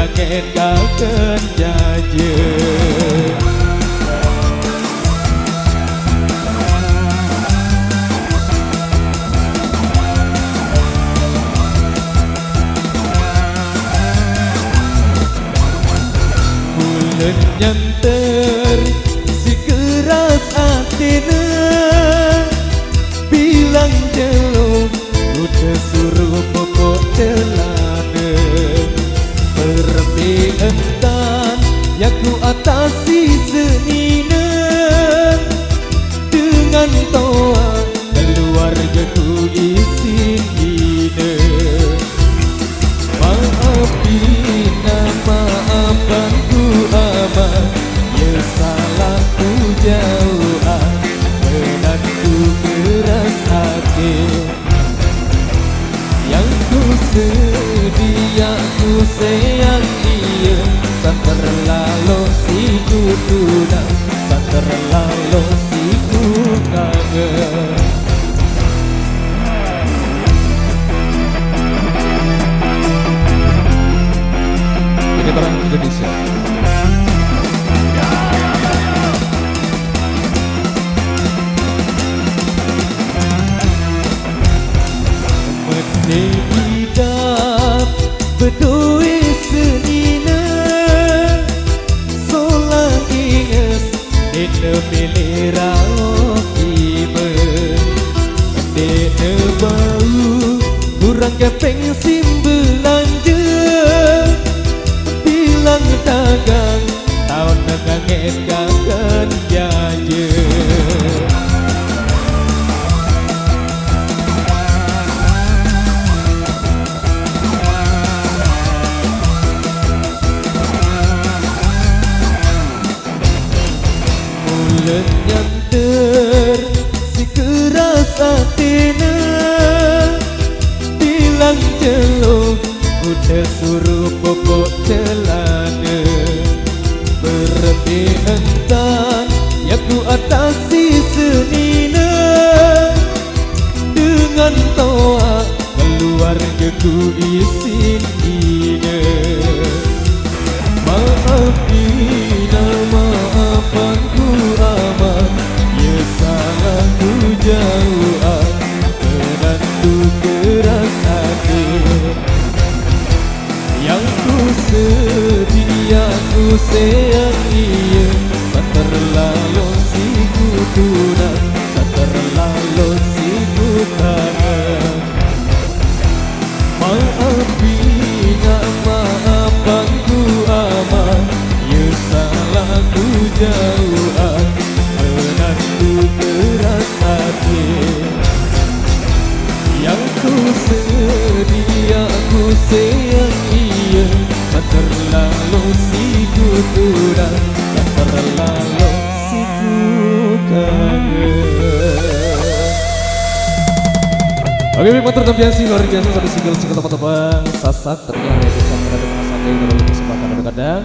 kaget kaget jaje. Bulan nyanter si keras hatinya bilang jauh udah suruh pokok celana perbeantan yang ku atasi senina dengan toa keluarga ku isina. Maafina maafkan ku amat ya salahku jauh menantu keras hati yang ku sedia ku sayang dia tak terlalu si ku tunang tak terlalu si ku kangen. Ini orang Indonesia. Menegidap berdua senina solah inges dena milirau kime dena bau kurang kepeng sim belanja bilang dagang tahun kaget kaget jaje. Bulan nyanter si keras hatinya bilang jeluk udah suruh pokok celana berbeantan yang ku atasi senina dengan toa keluarga ku isina. Maafina maafkan ku amat ya salahku jauh menantu keras hati yang ku sedia ku sayang dia tak terlalu si ku tunang tak terlalu si ku kangen. Maafina maafkan ku amat ya salahku jauh menantu keras hati yang ku sedia ku sayang dia tak terlalu si ku tunang tak terlalu si ku kangen. Oke, baik matur biasa luar biasa satu single teman-teman sasat ternyata bisa mendapat masalah yang terlalu kesempatan kadang-kadang.